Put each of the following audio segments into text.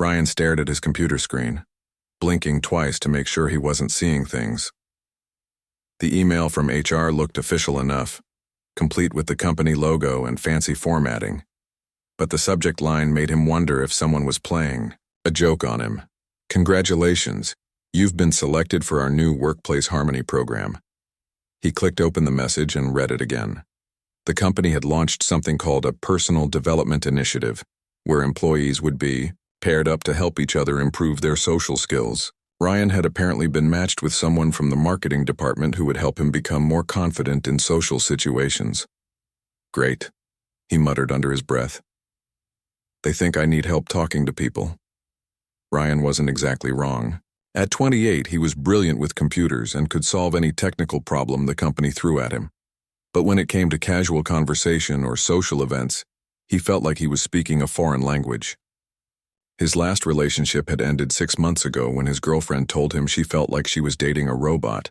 Ryan stared at his computer screen, blinking twice to make sure he wasn't seeing things. The email from HR looked official enough, complete with the company logo and fancy formatting. But the subject line made him wonder if someone was playing a joke on him. "Congratulations, you've been selected for our new Workplace Harmony program." He clicked open the message and read it again. The company had launched something called a Personal Development Initiative, where employees would be paired up to help each other improve their social skills. Ryan had apparently been matched with someone from the marketing department who would help him become more confident in social situations. "Great," he muttered under his breath. "They think I need help talking to people." Ryan wasn't exactly wrong. At 28, he was brilliant with computers and could solve any technical problem the company threw at him. But when it came to casual conversation or social events, he felt like he was speaking a foreign language. His last relationship had ended 6 months ago when his girlfriend told him she felt like she was dating a robot.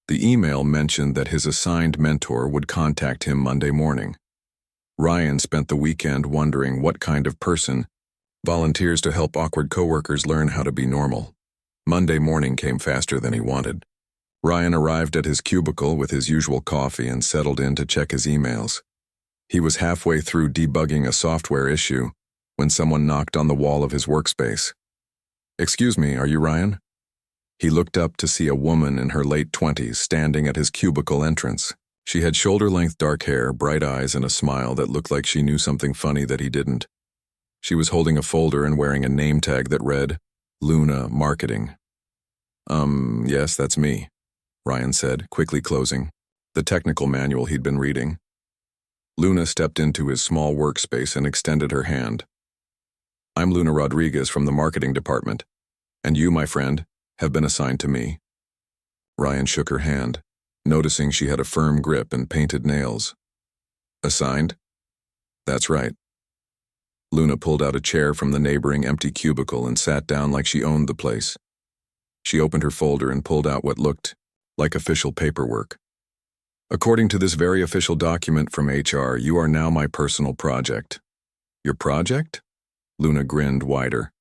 The email mentioned that his assigned mentor would contact him Monday morning. Ryan spent the weekend wondering what kind of person volunteers to help awkward coworkers learn how to be normal. Monday morning came faster than he wanted. Ryan arrived at his cubicle with his usual coffee and settled in to check his emails. He was halfway through debugging a software issue when someone knocked on the wall of his workspace. "Excuse me, are you Ryan?" He looked up to see a woman in her late 20s standing at his cubicle entrance. She had shoulder-length dark hair, bright eyes, and a smile that looked like she knew something funny that he didn't. She was holding a folder and wearing a name tag that read, "Luna Marketing." Yes, that's me," Ryan said, quickly closing the technical manual he'd been reading. Luna stepped into his small workspace and extended her hand. "I'm Luna Rodriguez from the marketing department, and you, my friend, have been assigned to me." Ryan shook her hand, noticing she had a firm grip and painted nails. "Assigned?" "That's right." Luna pulled out a chair from the neighboring empty cubicle and sat down like she owned the place. She opened her folder and pulled out what looked like official paperwork. "According to this very official document from HR, you are now my personal project." "Your project?" Luna grinned wider.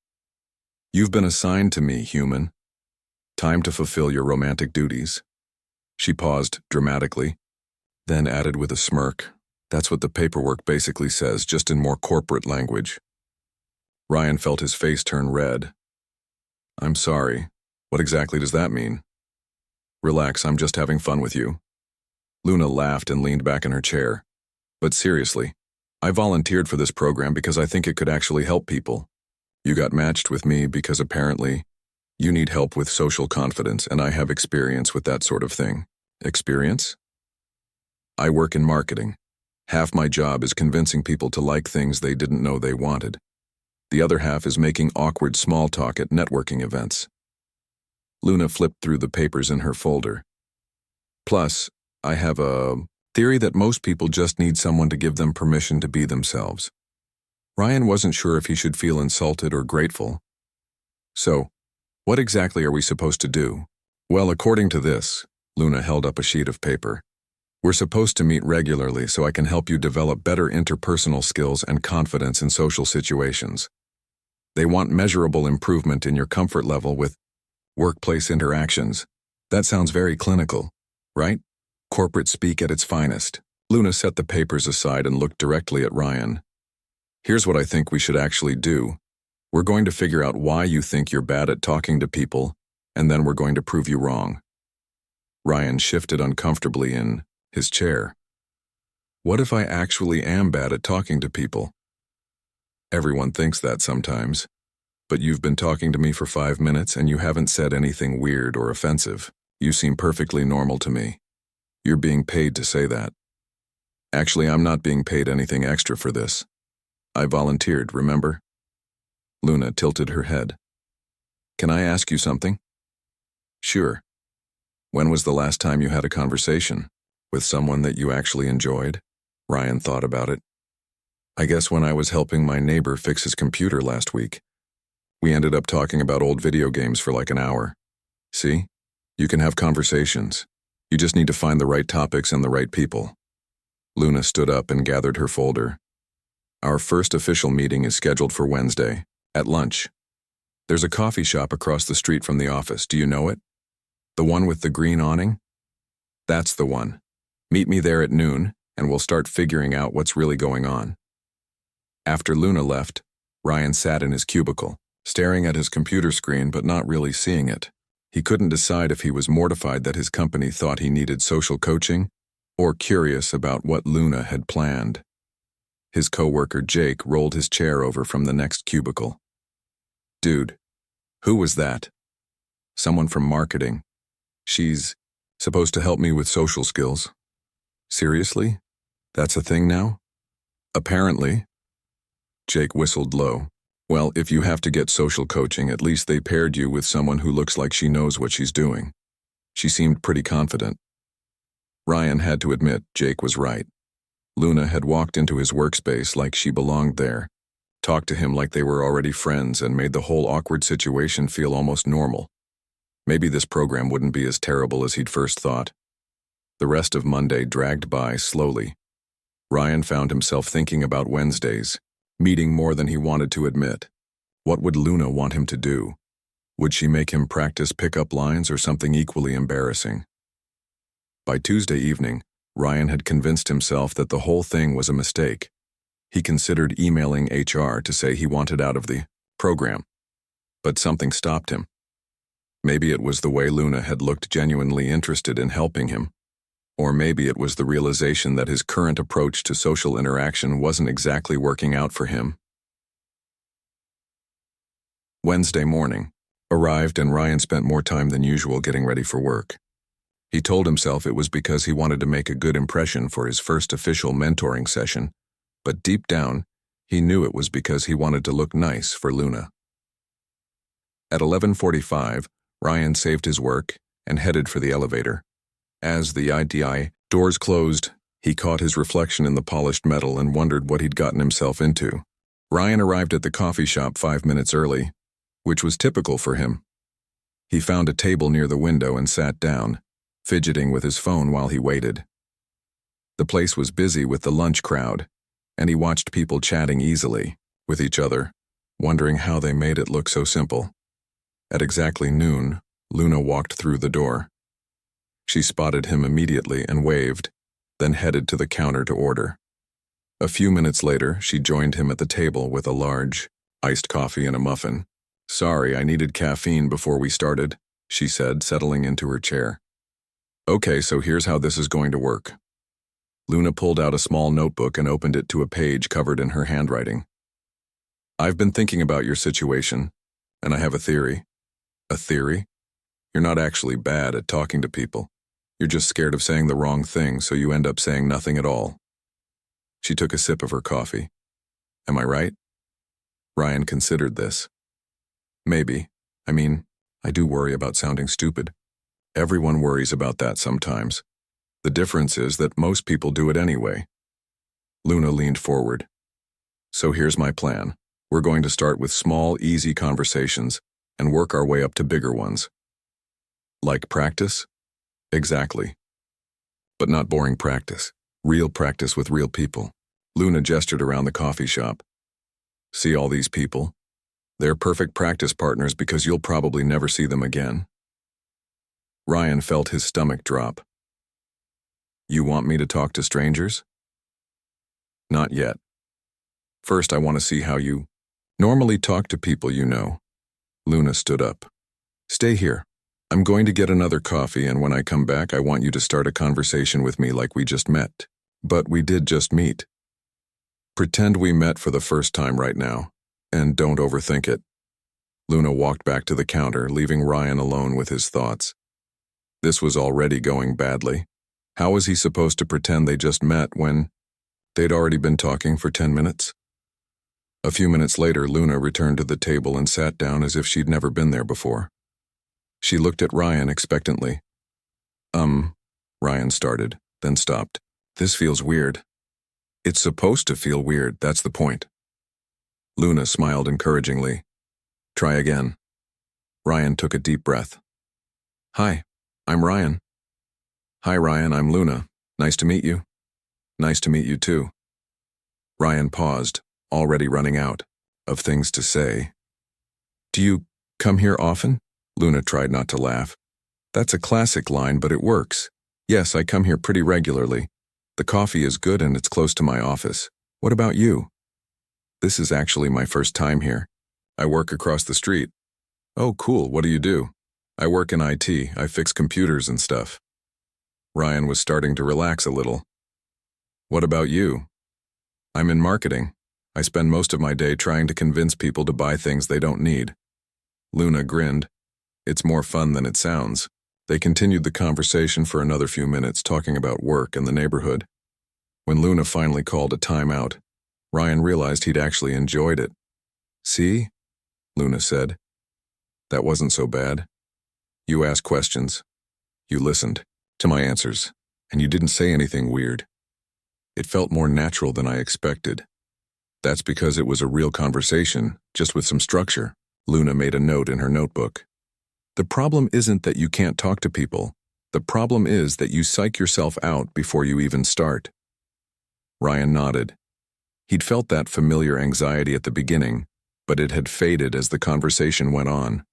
"You've been assigned to me, human. Time to fulfill your romantic duties." She paused dramatically, then added with a smirk, "That's what the paperwork basically says, just in more corporate language." Ryan felt his face turn red. "I'm sorry. What exactly does that mean?" "Relax, I'm just having fun with you." Luna laughed and leaned back in her chair. "But seriously, I volunteered for this program because I think it could actually help people. You got matched with me because apparently you need help with social confidence, and I have experience with that sort of thing." "Experience?" "I work in marketing. Half my job is convincing people to like things they didn't know they wanted. The other half is making awkward small talk at networking events." Luna flipped through the papers in her folder. "Plus, I have a theory that most people just need someone to give them permission to be themselves." Ryan wasn't sure if he should feel insulted or grateful. "So, what exactly are we supposed to do?" "Well, according to this," Luna held up a sheet of paper, "we're supposed to meet regularly so I can help you develop better interpersonal skills and confidence in social situations. They want measurable improvement in your comfort level with workplace interactions." "That sounds very clinical, right? Corporate speak at its finest." Luna set the papers aside and looked directly at Ryan. "Here's what I think we should actually do. We're going to figure out why you think you're bad at talking to people, and then we're going to prove you wrong." Ryan shifted uncomfortably in his chair. "What if I actually am bad at talking to people?" "Everyone thinks that sometimes. But you've been talking to me for 5 minutes and you haven't said anything weird or offensive. You seem perfectly normal to me. You're being paid to say that." "Actually, I'm not being paid anything extra for this. I volunteered, remember?" Luna tilted her head. "Can I ask you something?" "Sure. When was the last time you had a conversation with someone that you actually enjoyed?" Ryan thought about it. "I guess when I was helping my neighbor fix his computer last week. We ended up talking about old video games for like an hour. See? You can have conversations. You just need to find the right topics and the right people." Luna stood up and gathered her folder. "Our first official meeting is scheduled for Wednesday. At lunch. There's a coffee shop across the street from the office. Do you know it? The one with the green awning? That's the one. Meet me there at noon, and we'll start figuring out what's really going on. After Luna left, Ryan sat in his cubicle, staring at his computer screen but not really seeing it. He couldn't decide if he was mortified that his company thought he needed social coaching or curious about what Luna had planned. His coworker Jake rolled his chair over from the next cubicle. Dude, who was that? Someone from marketing. She's supposed to help me with social skills. Seriously? That's a thing now? Apparently. Jake whistled low. Well, if you have to get social coaching, at least they paired you with someone who looks like she knows what she's doing. She seemed pretty confident. Ryan had to admit Jake was right. Luna had walked into his workspace like she belonged there, talked to him like they were already friends, and made the whole awkward situation feel almost normal. Maybe this program wouldn't be as terrible as he'd first thought. The rest of Monday dragged by slowly. Ryan found himself thinking about Wednesdays, meeting more than he wanted to admit. What would Luna want him to do? Would she make him practice pickup lines or something equally embarrassing? By Tuesday evening, Ryan had convinced himself that the whole thing was a mistake. He considered emailing HR to say he wanted out of the program, but something stopped him. Maybe it was the way Luna had looked genuinely interested in helping him, or maybe it was the realization that his current approach to social interaction wasn't exactly working out for him. Wednesday morning arrived and Ryan spent more time than usual getting ready for work. He told himself it was because he wanted to make a good impression for his first official mentoring session, but deep down, he knew it was because he wanted to look nice for Luna. At 11:45, Ryan saved his work and headed for the elevator. As the IDI doors closed, he caught his reflection in the polished metal and wondered what he'd gotten himself into. Ryan arrived at the coffee shop 5 minutes early, which was typical for him. He found a table near the window and sat down, fidgeting with his phone while he waited. The place was busy with the lunch crowd, and he watched people chatting easily with each other, wondering how they made it look so simple. At exactly noon, Luna walked through the door. She spotted him immediately and waved, then headed to the counter to order. A few minutes later, she joined him at the table with a large, iced coffee and a muffin. Sorry, I needed caffeine before we started, she said, settling into her chair. Okay, so here's how this is going to work. Luna pulled out a small notebook and opened it to a page covered in her handwriting. I've been thinking about your situation, and I have a theory. A theory? You're not actually bad at talking to people. You're just scared of saying the wrong thing, so you end up saying nothing at all. She took a sip of her coffee. Am I right? Ryan considered this. Maybe. I mean, I do worry about sounding stupid. Everyone worries about that sometimes. The difference is that most people do it anyway. Luna leaned forward. So here's my plan. We're going to start with small, easy conversations and work our way up to bigger ones. Like practice? Exactly. But not boring practice. Real practice with real people. Luna gestured around the coffee shop. See all these people? They're perfect practice partners because you'll probably never see them again. Ryan felt his stomach drop. You want me to talk to strangers? Not yet. First, I want to see how you normally talk to people you know. Luna stood up. Stay here. I'm going to get another coffee, and when I come back, I want you to start a conversation with me like we just met. But we did just meet. Pretend we met for the first time right now, and don't overthink it. Luna walked back to the counter, leaving Ryan alone with his thoughts. This was already going badly. How was he supposed to pretend they just met when they'd already been talking for 10 minutes? A few minutes later, Luna returned to the table and sat down as if she'd never been there before. She looked at Ryan expectantly. Ryan started, then stopped. This feels weird. It's supposed to feel weird, that's the point. Luna smiled encouragingly. Try again. Ryan took a deep breath. Hi, I'm Ryan. Hi, Ryan, I'm Luna. Nice to meet you. Nice to meet you too. Ryan paused, already running out of things to say, Do you come here often? Luna tried not to laugh. That's a classic line, but it works. Yes, I come here pretty regularly. The coffee is good and it's close to my office. What about you? This is actually my first time here. I work across the street. Oh, cool. What do you do? I work in IT. I fix computers and stuff. Ryan was starting to relax a little. What about you? I'm in marketing. I spend most of my day trying to convince people to buy things they don't need. Luna grinned. It's more fun than it sounds. They continued the conversation for another few minutes, talking about work and the neighborhood. When Luna finally called a timeout, Ryan realized he'd actually enjoyed it. See? Luna said. That wasn't so bad. You asked questions. You listened to my answers, and you didn't say anything weird. It felt more natural than I expected. That's because it was a real conversation, just with some structure. Luna made a note in her notebook. The problem isn't that you can't talk to people. The problem is that you psych yourself out before you even start. Ryan nodded. He'd felt that familiar anxiety at the beginning, but it had faded as the conversation went on.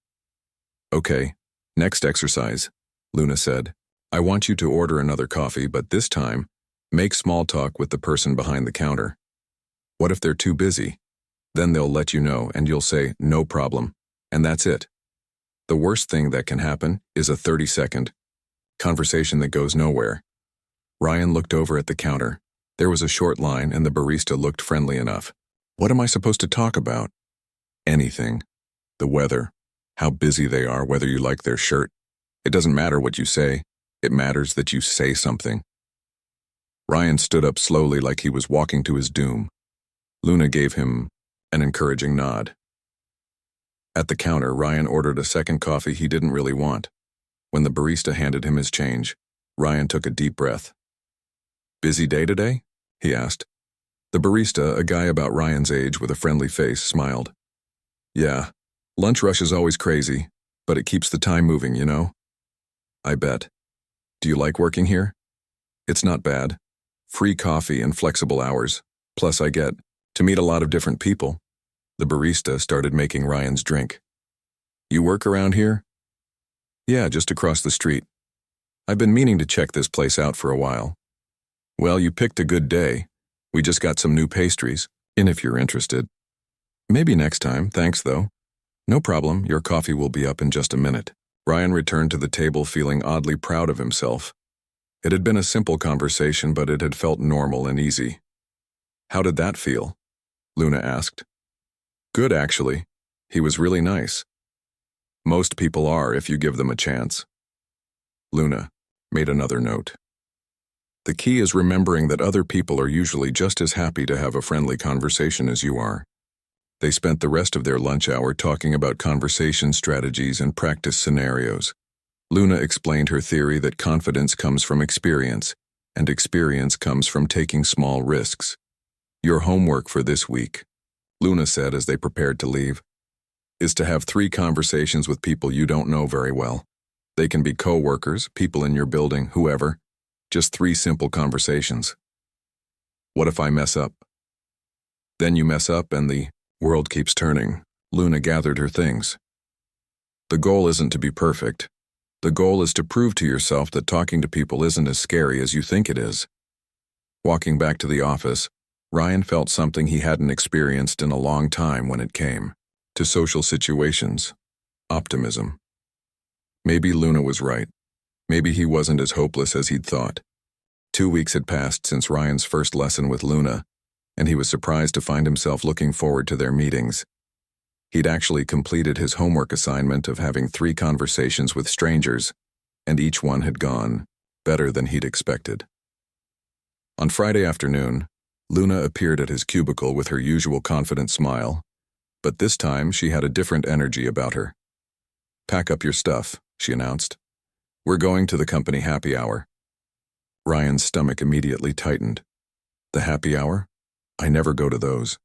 Okay, next exercise, Luna said. I want you to order another coffee, but this time, make small talk with the person behind the counter. What if they're too busy? Then they'll let you know and you'll say, no problem, and that's it. The worst thing that can happen is a 30-second conversation that goes nowhere. Ryan looked over at the counter. There was a short line and the barista looked friendly enough. What am I supposed to talk about? Anything. The weather. How busy they are, whether you like their shirt. It doesn't matter what you say. It matters that you say something. Ryan stood up slowly like he was walking to his doom. Luna gave him an encouraging nod. At the counter, Ryan ordered a second coffee he didn't really want. When the barista handed him his change, Ryan took a deep breath. Busy day today? He asked. The barista, a guy about Ryan's age with a friendly face, smiled. Yeah, lunch rush is always crazy, but it keeps the time moving, you know? I bet. Do you like working here? It's not bad. Free coffee and flexible hours. Plus I get to meet a lot of different people. The barista started making Ryan's drink. You work around here? Yeah, just across the street. I've been meaning to check this place out for a while. Well, you picked a good day. We just got some new pastries, and if you're interested. Maybe next time, thanks though. No problem, your coffee will be up in just a minute. Ryan returned to the table feeling oddly proud of himself. It had been a simple conversation, but it had felt normal and easy. How did that feel? Luna asked. Good, actually. He was really nice. Most people are if you give them a chance. Luna made another note. The key is remembering that other people are usually just as happy to have a friendly conversation as you are. They spent the rest of their lunch hour talking about conversation strategies and practice scenarios. Luna explained her theory that confidence comes from experience, and experience comes from taking small risks. Your homework for this week, Luna said as they prepared to leave, is to have 3 conversations with people you don't know very well. They can be co-workers, people in your building, whoever. Just 3 simple conversations. What if I mess up? Then you mess up and the world keeps turning. Luna gathered her things. The goal isn't to be perfect. The goal is to prove to yourself that talking to people isn't as scary as you think it is. Walking back to the office, Ryan felt something he hadn't experienced in a long time when it came to social situations. Optimism. Maybe Luna was right. Maybe he wasn't as hopeless as he'd thought. 2 weeks had passed since Ryan's first lesson with Luna, and he was surprised to find himself looking forward to their meetings. He'd actually completed his homework assignment of having 3 conversations with strangers, and each one had gone better than he'd expected. On Friday afternoon, Luna appeared at his cubicle with her usual confident smile, but this time she had a different energy about her. Pack up your stuff, she announced. We're going to the company happy hour. Ryan's stomach immediately tightened. The happy hour? I never go to those.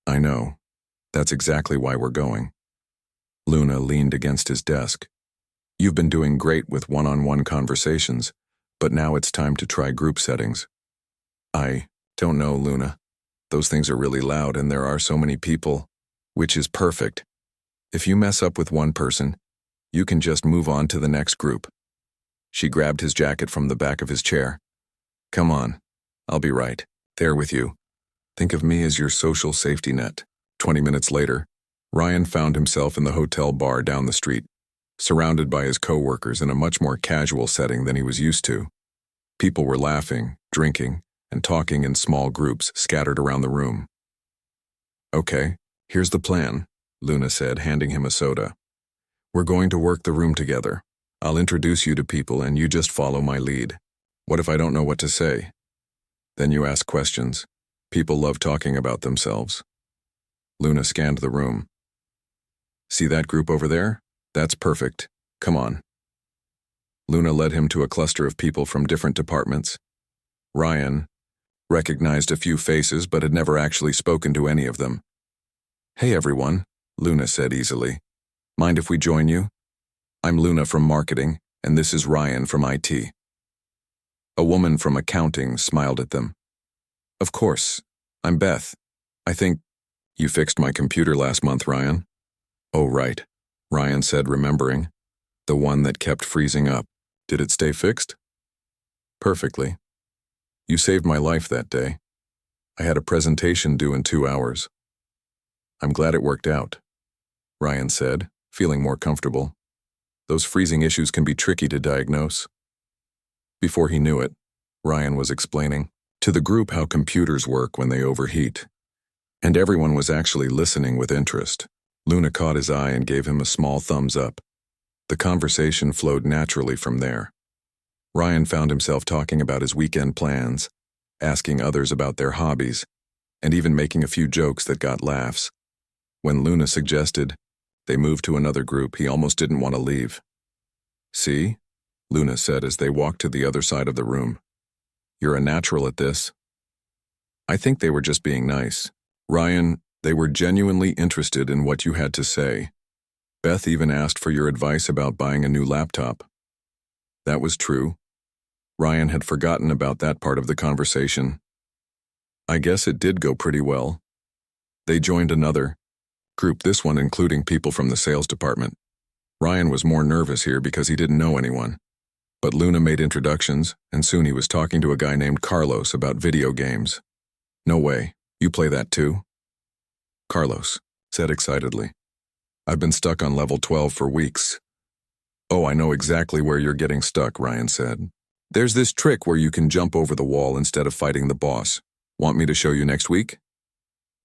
I know. That's exactly why we're going. Luna leaned against his desk. You've been doing great with one-on-one conversations, but now it's time to try group settings. I don't know, Luna. Those things are really loud and there are so many people, which is perfect. If you mess up with one person, you can just move on to the next group. She grabbed his jacket from the back of his chair. Come on, I'll be right there with you. Think of me as your social safety net. 20 minutes later, Ryan found himself in the hotel bar down the street, surrounded by his co-workers in a much more casual setting than he was used to. People were laughing, drinking, and talking in small groups scattered around the room. Okay, here's the plan, Luna said, handing him a soda. We're going to work the room together. I'll introduce you to people and you just follow my lead. What if I don't know what to say? Then you ask questions. People love talking about themselves. Luna scanned the room. See that group over there? That's perfect. Come on. Luna led him to a cluster of people from different departments. Ryan recognized a few faces but had never actually spoken to any of them. Hey everyone, Luna said easily. Mind if we join you? I'm Luna from marketing, and this is Ryan from IT. A woman from accounting smiled at them. Of course, I'm Beth. I think you fixed my computer last month, Ryan. Oh, right, Ryan said, remembering. The one that kept freezing up. Did it stay fixed? Perfectly. You saved my life that day. I had a presentation due in 2 hours. I'm glad it worked out, Ryan said, feeling more comfortable. Those freezing issues can be tricky to diagnose. Before he knew it, Ryan was explaining to the group how computers work when they overheat. And everyone was actually listening with interest. Luna caught his eye and gave him a small thumbs up. The conversation flowed naturally from there. Ryan found himself talking about his weekend plans, asking others about their hobbies, and even making a few jokes that got laughs. When Luna suggested they move to another group, he almost didn't want to leave. See? Luna said as they walked to the other side of the room. You're a natural at this. I think they were just being nice. Ryan, they were genuinely interested in what you had to say. Beth even asked for your advice about buying a new laptop. That was true. Ryan had forgotten about that part of the conversation. I guess it did go pretty well. They joined another group, this one including people from the sales department. Ryan was more nervous here because he didn't know anyone. But Luna made introductions, and soon he was talking to a guy named Carlos about video games. No way, you play that too? Carlos said excitedly. I've been stuck on level 12 for weeks. Oh, I know exactly where you're getting stuck, Ryan said. There's this trick where you can jump over the wall instead of fighting the boss. Want me to show you next week?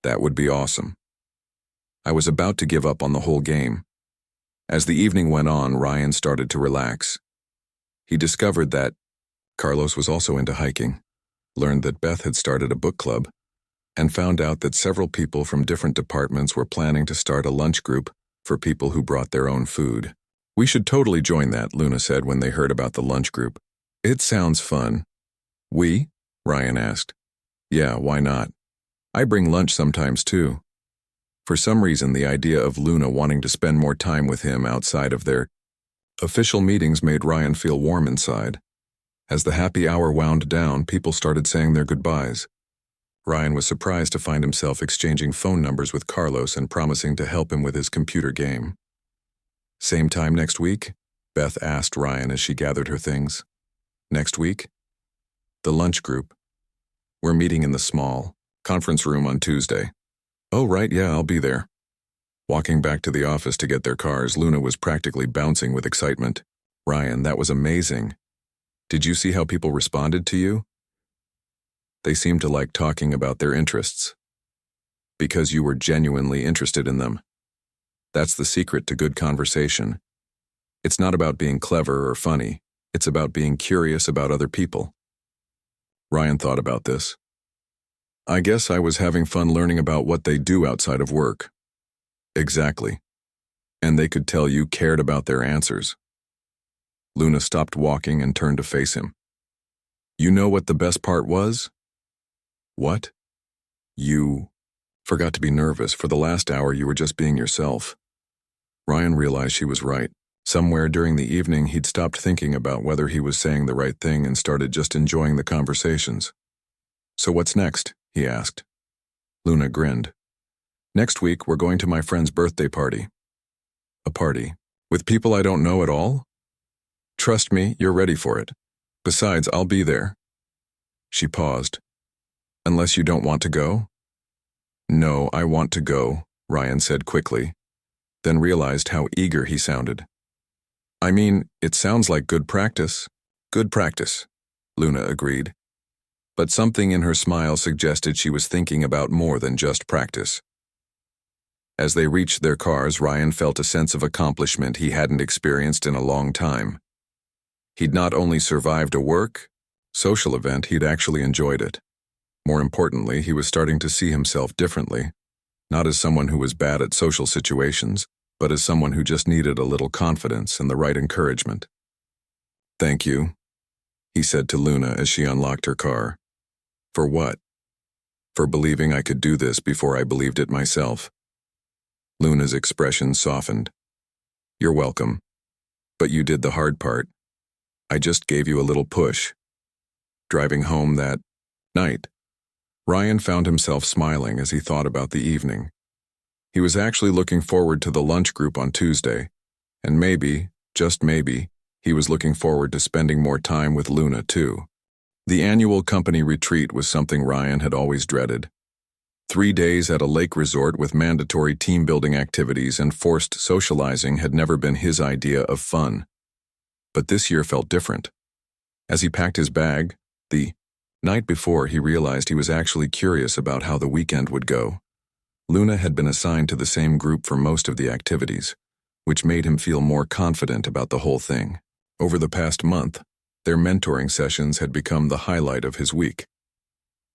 That would be awesome. I was about to give up on the whole game. As the evening went on, Ryan started to relax. He discovered that Carlos was also into hiking, learned that Beth had started a book club, and found out that several people from different departments were planning to start a lunch group for people who brought their own food. We should totally join that, Luna said when they heard about the lunch group. It sounds fun. We? Ryan asked. Yeah, why not? I bring lunch sometimes too. For some reason, the idea of Luna wanting to spend more time with him outside of their official meetings made Ryan feel warm inside. As the happy hour wound down, people started saying their goodbyes. Ryan was surprised to find himself exchanging phone numbers with Carlos and promising to help him with his computer game. Same time next week? Beth asked Ryan as she gathered her things. Next week? The lunch group. We're meeting in the small conference room on Tuesday. Oh, right, yeah, I'll be there. Walking back to the office to get their cars, Luna was practically bouncing with excitement. Ryan, that was amazing. Did you see how people responded to you? They seemed to like talking about their interests. Because you were genuinely interested in them. That's the secret to good conversation. It's not about being clever or funny. It's about being curious about other people. Ryan thought about this. I guess I was having fun learning about what they do outside of work. Exactly. And they could tell you cared about their answers. Luna stopped walking and turned to face him. You know what the best part was? What? You forgot to be nervous. For the last hour, you were just being yourself. Ryan realized she was right. Somewhere during the evening, he'd stopped thinking about whether he was saying the right thing and started just enjoying the conversations. So what's next? He asked. Luna grinned. Next week, we're going to my friend's birthday party. A party? With people I don't know at all? Trust me, you're ready for it. Besides, I'll be there. She paused. Unless you don't want to go? No, I want to go, Ryan said quickly, then realized how eager he sounded. I mean, it sounds like good practice. Good practice, Luna agreed. But something in her smile suggested she was thinking about more than just practice. As they reached their cars, Ryan felt a sense of accomplishment he hadn't experienced in a long time. He'd not only survived a social event, he'd actually enjoyed it. More importantly, he was starting to see himself differently, not as someone who was bad at social situations, but as someone who just needed a little confidence and the right encouragement. Thank you, he said to Luna as she unlocked her car. For what? For believing I could do this before I believed it myself. Luna's expression softened. You're welcome. But you did the hard part. I just gave you a little push. Driving home that night, Ryan found himself smiling as he thought about the evening. He was actually looking forward to the lunch group on Tuesday, and maybe, just maybe, he was looking forward to spending more time with Luna too. The annual company retreat was something Ryan had always dreaded. 3 days at a lake resort with mandatory team-building activities and forced socializing had never been his idea of fun. But this year felt different. As he packed his bag, the night before, he realized he was actually curious about how the weekend would go. Luna had been assigned to the same group for most of the activities, which made him feel more confident about the whole thing. Over the past month, their mentoring sessions had become the highlight of his week.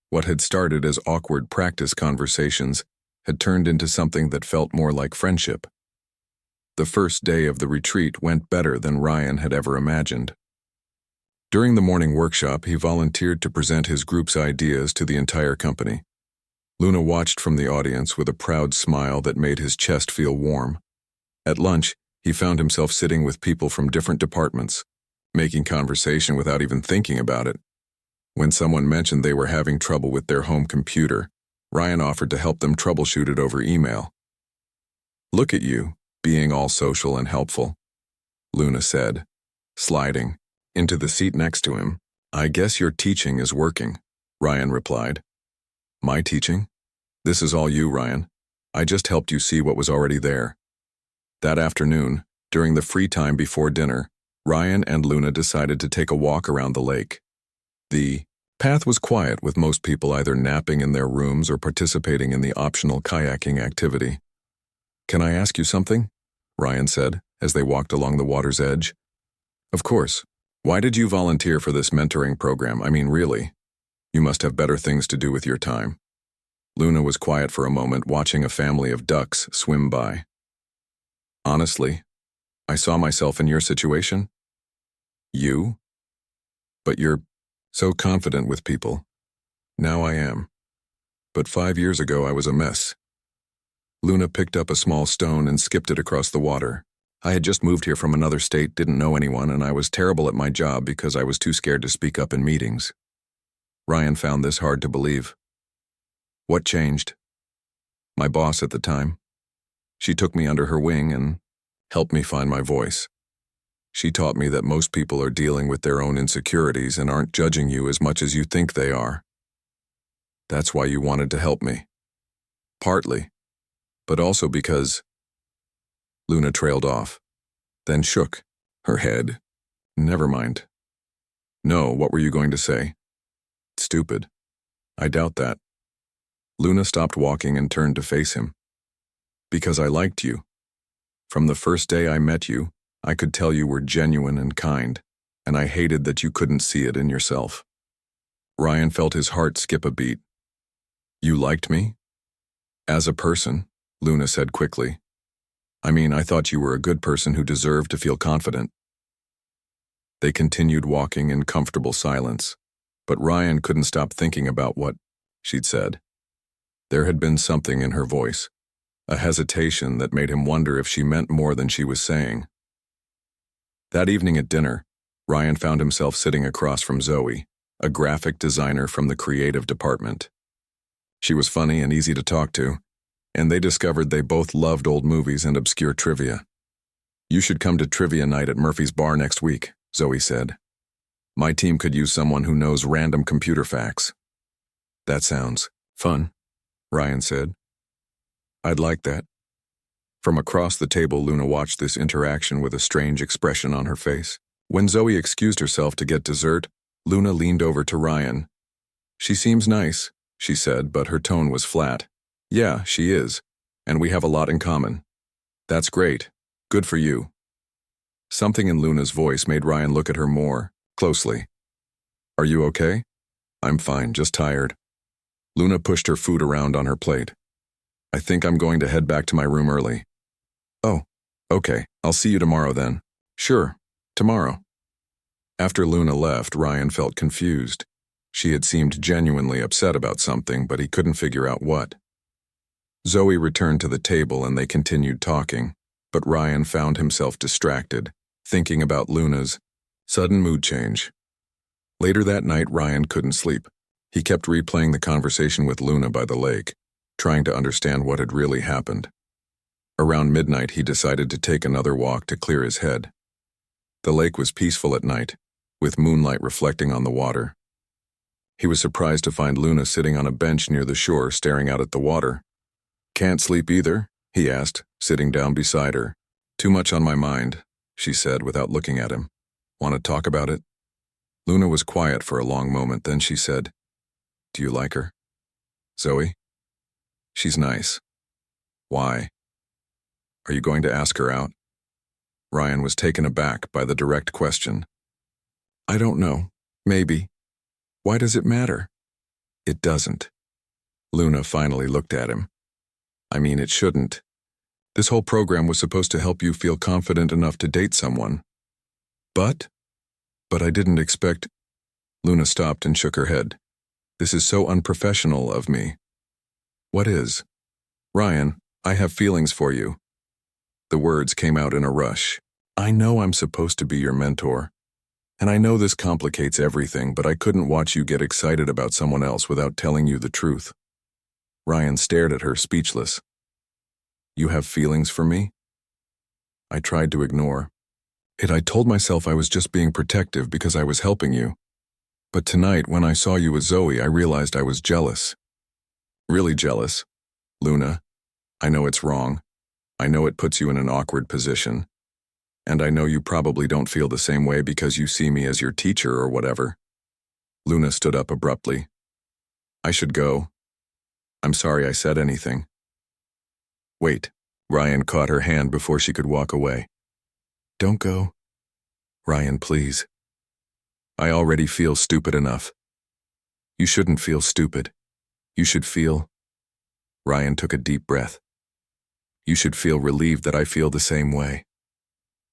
What had started as awkward practice conversations had turned into something that felt more like friendship. The first day of the retreat went better than Ryan had ever imagined. During the morning workshop, he volunteered to present his group's ideas to the entire company. Luna watched from the audience with a proud smile that made his chest feel warm. At lunch, he found himself sitting with people from different departments, making conversation without even thinking about it. When someone mentioned they were having trouble with their home computer, Ryan offered to help them troubleshoot it over email. Look at you, being all social and helpful, Luna said, sliding into the seat next to him. I guess your teaching is working, Ryan replied. My teaching? This is all you, Ryan. I just helped you see what was already there. That afternoon, during the free time before dinner, Ryan and Luna decided to take a walk around the lake. The path was quiet, with most people either napping in their rooms or participating in the optional kayaking activity. Can I ask you something? Ryan said, as they walked along the water's edge. Of course. Why did you volunteer for this mentoring program? I mean, really. You must have better things to do with your time. Luna was quiet for a moment, watching a family of ducks swim by. Honestly, I saw myself in your situation. You? But you're so confident with people. Now I am. But 5 years ago I was a mess. Luna picked up a small stone and skipped it across the water. I had just moved here from another state, didn't know anyone, and I was terrible at my job because I was too scared to speak up in meetings. Ryan found this hard to believe. What changed? My boss at the time. She took me under her wing and helped me find my voice. She taught me that most people are dealing with their own insecurities and aren't judging you as much as you think they are. That's why you wanted to help me. Partly, but also because... Luna trailed off, then shook her head. Never mind. No, what were you going to say? Stupid. I doubt that. Luna stopped walking and turned to face him. Because I liked you. From the first day I met you, I could tell you were genuine and kind, and I hated that you couldn't see it in yourself. Ryan felt his heart skip a beat. You liked me? As a person, Luna said quickly. I mean, I thought you were a good person who deserved to feel confident. They continued walking in comfortable silence, but Ryan couldn't stop thinking about what she'd said. There had been something in her voice, a hesitation that made him wonder if she meant more than she was saying. That evening at dinner, Ryan found himself sitting across from Zoe, a graphic designer from the creative department. She was funny and easy to talk to, and they discovered they both loved old movies and obscure trivia. You should come to trivia night at Murphy's bar next week, Zoe said. My team could use someone who knows random computer facts. That sounds fun, Ryan said. I'd like that. From across the table, Luna watched this interaction with a strange expression on her face. When Zoe excused herself to get dessert, Luna leaned over to Ryan. She seems nice, she said, but her tone was flat. Yeah, she is, and we have a lot in common. That's great. Good for you. Something in Luna's voice made Ryan look at her more closely. Are you okay? I'm fine, just tired. Luna pushed her food around on her plate. I think I'm going to head back to my room early. Oh, okay, I'll see you tomorrow then. Sure, tomorrow. After Luna left, Ryan felt confused. She had seemed genuinely upset about something, but he couldn't figure out what. Zoe returned to the table and they continued talking, but Ryan found himself distracted, thinking about Luna's sudden mood change. Later that night, Ryan couldn't sleep. He kept replaying the conversation with Luna by the lake, trying to understand what had really happened. Around midnight, he decided to take another walk to clear his head. The lake was peaceful at night, with moonlight reflecting on the water. He was surprised to find Luna sitting on a bench near the shore, staring out at the water. Can't sleep either? He asked, sitting down beside her. Too much on my mind, she said without looking at him. Want to talk about it? Luna was quiet for a long moment, then she said, Do you like her? Zoe? She's nice. Why? Are you going to ask her out? Ryan was taken aback by the direct question. I don't know. Maybe. Why does it matter? It doesn't. Luna finally looked at him. I mean, it shouldn't. This whole program was supposed to help you feel confident enough to date someone. But I didn't expect... Luna stopped and shook her head. This is so unprofessional of me. What is? Ryan, I have feelings for you. The words came out in a rush. I know I'm supposed to be your mentor. And I know this complicates everything, but I couldn't watch you get excited about someone else without telling you the truth. Ryan stared at her, speechless. You have feelings for me? I tried to ignore it. I told myself I was just being protective because I was helping you. But tonight, when I saw you with Zoe, I realized I was jealous. Really jealous. Luna, I know it's wrong. I know it puts you in an awkward position. And I know you probably don't feel the same way because you see me as your teacher or whatever. Luna stood up abruptly. I should go. I'm sorry I said anything. Wait. Ryan caught her hand before she could walk away. Don't go. Ryan, please. I already feel stupid enough. You shouldn't feel stupid. You should feel... Ryan took a deep breath. You should feel relieved that I feel the same way.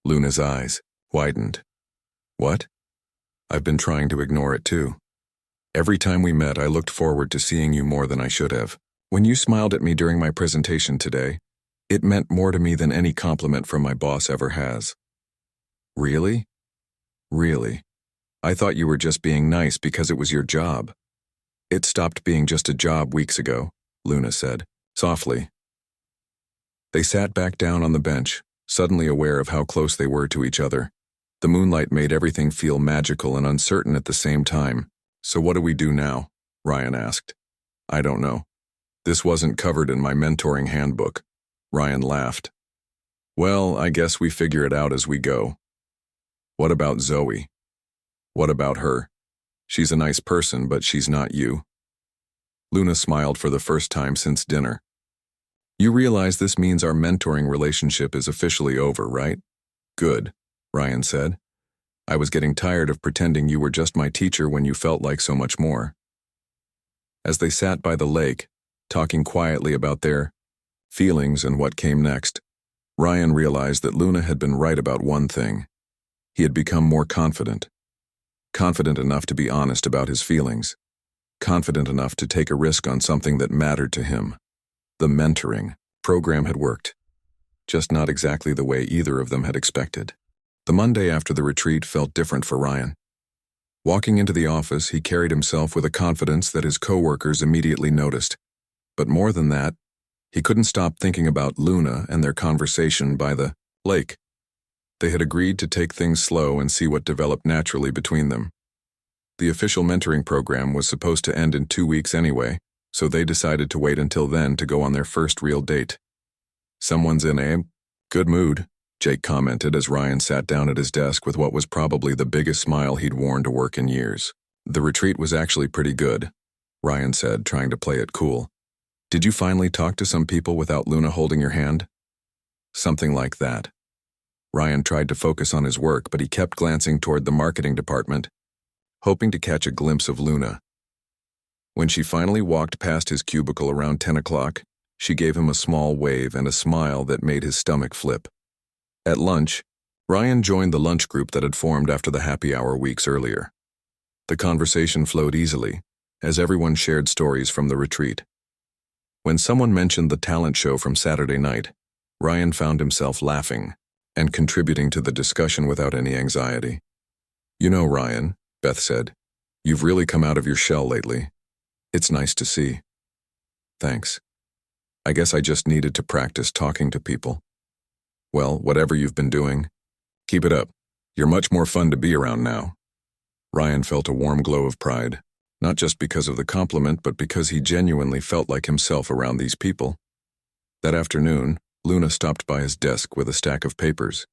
Luna's eyes widened. What? I've been trying to ignore it too. Every time we met, I looked forward to seeing you more than I should have. When you smiled at me during my presentation today, it meant more to me than any compliment from my boss ever has. Really? Really? I thought you were just being nice because it was your job. It stopped being just a job weeks ago, Luna said, softly. They sat back down on the bench, suddenly aware of how close they were to each other. The moonlight made everything feel magical and uncertain at the same time. So what do we do now? Ryan asked. I don't know. This wasn't covered in my mentoring handbook. Ryan laughed. Well, I guess we figure it out as we go. What about Zoe? What about her? She's a nice person, but she's not you. Luna smiled for the first time since dinner. You realize this means our mentoring relationship is officially over, right? Good, Ryan said. I was getting tired of pretending you were just my teacher when you felt like so much more. As they sat by the lake, talking quietly about their feelings and what came next, Ryan realized that Luna had been right about one thing. He had become more confident. Confident enough to be honest about his feelings. Confident enough to take a risk on something that mattered to him. The mentoring program had worked, just not exactly the way either of them had expected. The Monday after the retreat felt different for Ryan. Walking into the office, he carried himself with a confidence that his coworkers immediately noticed. But more than that, he couldn't stop thinking about Luna and their conversation by the lake. They had agreed to take things slow and see what developed naturally between them. The official mentoring program was supposed to end in 2 weeks anyway, so they decided to wait until then to go on their first real date. "Someone's in a good mood," Jake commented as Ryan sat down at his desk with what was probably the biggest smile he'd worn to work in years. "The retreat was actually pretty good," Ryan said, trying to play it cool. "Did you finally talk to some people without Luna holding your hand?" "Something like that." Ryan tried to focus on his work, but he kept glancing toward the marketing department, hoping to catch a glimpse of Luna. When she finally walked past his cubicle around 10 o'clock, she gave him a small wave and a smile that made his stomach flip. At lunch, Ryan joined the lunch group that had formed after the happy hour weeks earlier. The conversation flowed easily, as everyone shared stories from the retreat. When someone mentioned the talent show from Saturday night, Ryan found himself laughing and contributing to the discussion without any anxiety. "You know, Ryan," Beth said, "you've really come out of your shell lately. It's nice to see." "Thanks. I guess I just needed to practice talking to people." "Well, whatever you've been doing, keep it up. You're much more fun to be around now." Ryan felt a warm glow of pride, not just because of the compliment, but because he genuinely felt like himself around these people. That afternoon, Luna stopped by his desk with a stack of papers.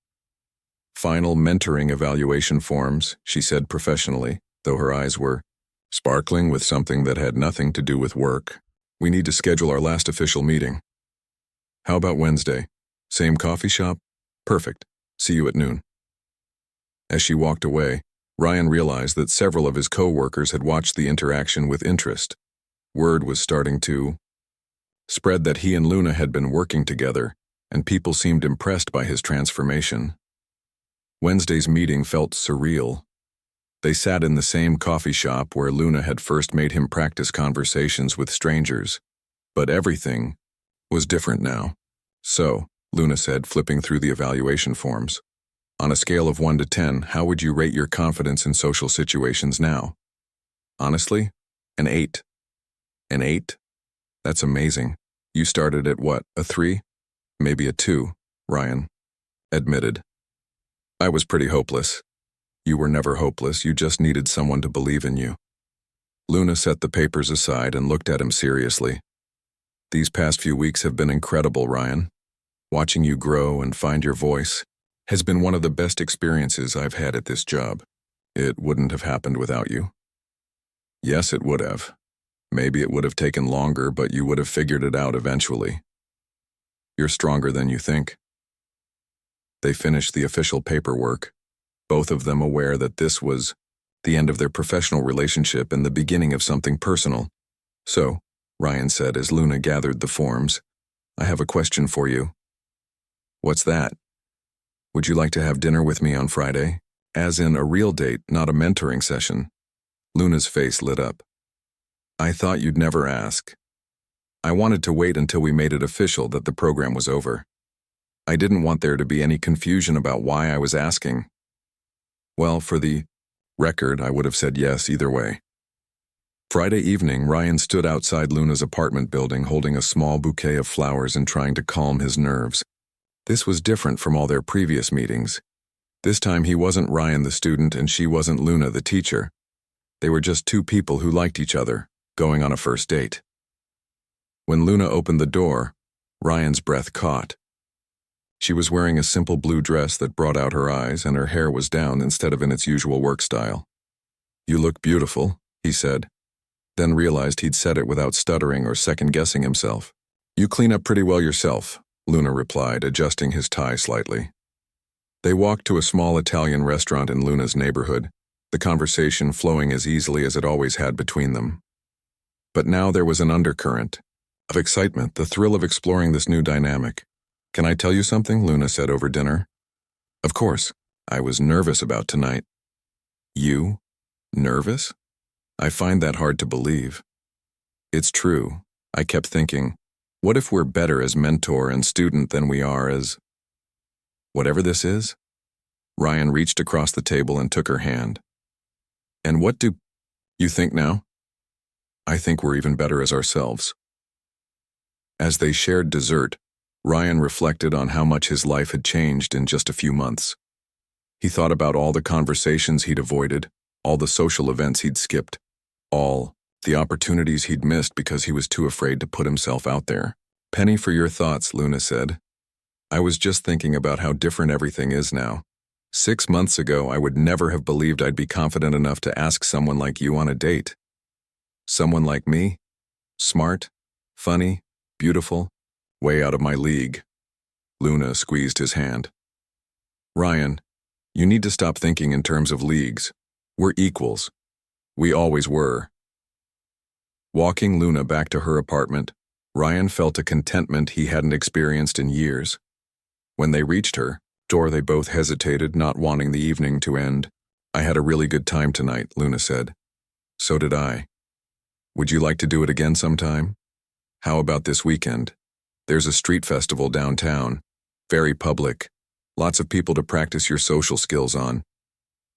"Final mentoring evaluation forms," she said professionally, though her eyes were sparkling with something that had nothing to do with work. "We need to schedule our last official meeting." "How about Wednesday? Same coffee shop? Perfect. See you at noon." As she walked away, Ryan realized that several of his co-workers had watched the interaction with interest. Word was starting to spread that he and Luna had been working together, and people seemed impressed by his transformation. Wednesday's meeting felt surreal. They sat in the same coffee shop where Luna had first made him practice conversations with strangers, but everything was different now. "So," Luna said, flipping through the evaluation forms, "on a scale of 1 to 10, how would you rate your confidence in social situations now?" "Honestly, an 8. "An 8? That's amazing. You started at what, a 3? Maybe a 2, Ryan admitted. "I was pretty hopeless." "You were never hopeless, you just needed someone to believe in you." Luna set the papers aside and looked at him seriously. "These past few weeks have been incredible, Ryan. Watching you grow and find your voice has been one of the best experiences I've had at this job. It wouldn't have happened without you." "Yes, it would have. Maybe it would have taken longer, but you would have figured it out eventually. You're stronger than you think." They finished the official paperwork, both of them aware that this was the end of their professional relationship and the beginning of something personal. "So," Ryan said as Luna gathered the forms, "I have a question for you." "What's that?" "Would you like to have dinner with me on Friday? As in a real date, not a mentoring session." Luna's face lit up. "I thought you'd never ask. I wanted to wait until we made it official that the program was over. I didn't want there to be any confusion about why I was asking." "Well, for the record, I would have said yes either way." Friday evening, Ryan stood outside Luna's apartment building holding a small bouquet of flowers and trying to calm his nerves. This was different from all their previous meetings. This time he wasn't Ryan the student and she wasn't Luna the teacher. They were just two people who liked each other, going on a first date. When Luna opened the door, Ryan's breath caught. She was wearing a simple blue dress that brought out her eyes, and her hair was down instead of in its usual work style. "You look beautiful," he said, then realized he'd said it without stuttering or second-guessing himself. "You clean up pretty well yourself," Luna replied, adjusting his tie slightly. They walked to a small Italian restaurant in Luna's neighborhood, the conversation flowing as easily as it always had between them. But now there was an undercurrent of excitement, the thrill of exploring this new dynamic. "Can I tell you something?" Luna said over dinner. "Of course. I was nervous about tonight." "You? Nervous?" "I find that hard to believe." "It's true. I kept thinking, what if we're better as mentor and student than we are as whatever this is?" Ryan reached across the table and took her hand. "And what do you think now?" "I think we're even better as ourselves." As they shared dessert, Ryan reflected on how much his life had changed in just a few months. He thought about all the conversations he'd avoided, all the social events he'd skipped, all the opportunities he'd missed because he was too afraid to put himself out there. "Penny for your thoughts," Luna said. "I was just thinking about how different everything is now. 6 months ago, I would never have believed I'd be confident enough to ask someone like you on a date. Someone like me? Smart, funny, beautiful, way out of my league." Luna squeezed his hand. "Ryan, you need to stop thinking in terms of leagues. We're equals. We always were." Walking Luna back to her apartment, Ryan felt a contentment he hadn't experienced in years. When they reached her door, they both hesitated, not wanting the evening to end. "I had a really good time tonight," Luna said. "So did I. Would you like to do it again sometime? How about this weekend? There's a street festival downtown. Very public. Lots of people to practice your social skills on."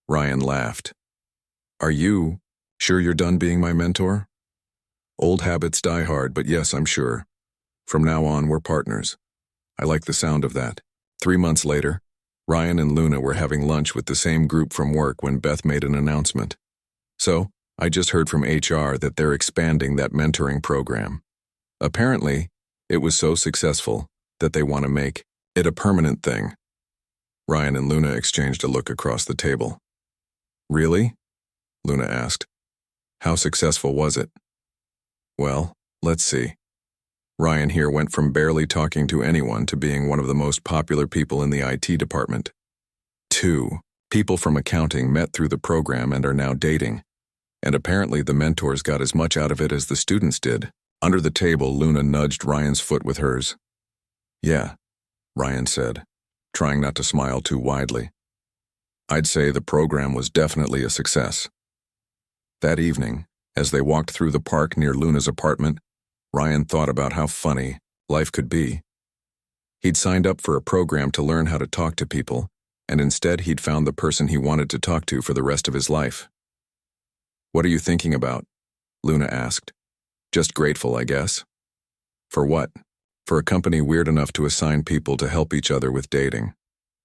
Ryan laughed. "Are you sure you're done being my mentor?" "Old habits die hard, but yes, I'm sure. From now on, we're partners." "I like the sound of that." 3 months later, Ryan and Luna were having lunch with the same group from work when Beth made an announcement. "So, I just heard from HR that they're expanding that mentoring program. Apparently, it was so successful that they want to make it a permanent thing." Ryan and Luna exchanged a look across the table. "Really?" Luna asked. "How successful was it?" "Well, let's see." Ryan here went from barely talking to anyone to being one of the most popular people in the IT department. 2 people from accounting met through the program and are now dating. And apparently the mentors got as much out of it as the students did. Under the table, Luna nudged Ryan's foot with hers. "Yeah," Ryan said, trying not to smile too widely. "I'd say the program was definitely a success." That evening, as they walked through the park near Luna's apartment, Ryan thought about how funny life could be. He'd signed up for a program to learn how to talk to people, and instead he'd found the person he wanted to talk to for the rest of his life. "What are you thinking about?" Luna asked. "Just grateful, I guess." "For what?" "For a company weird enough to assign people to help each other with dating.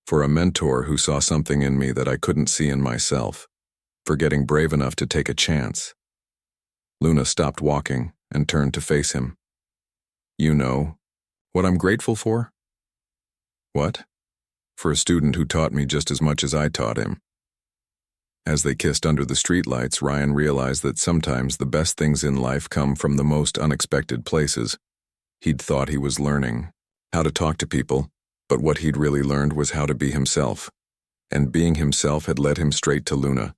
For a mentor who saw something in me that I couldn't see in myself. For getting brave enough to take a chance." Luna stopped walking and turned to face him. "You know what I'm grateful for?" "What?" "For a student who taught me just as much as I taught him." As they kissed under the streetlights, Ryan realized that sometimes the best things in life come from the most unexpected places. He'd thought he was learning how to talk to people, but what he'd really learned was how to be himself. And being himself had led him straight to Luna.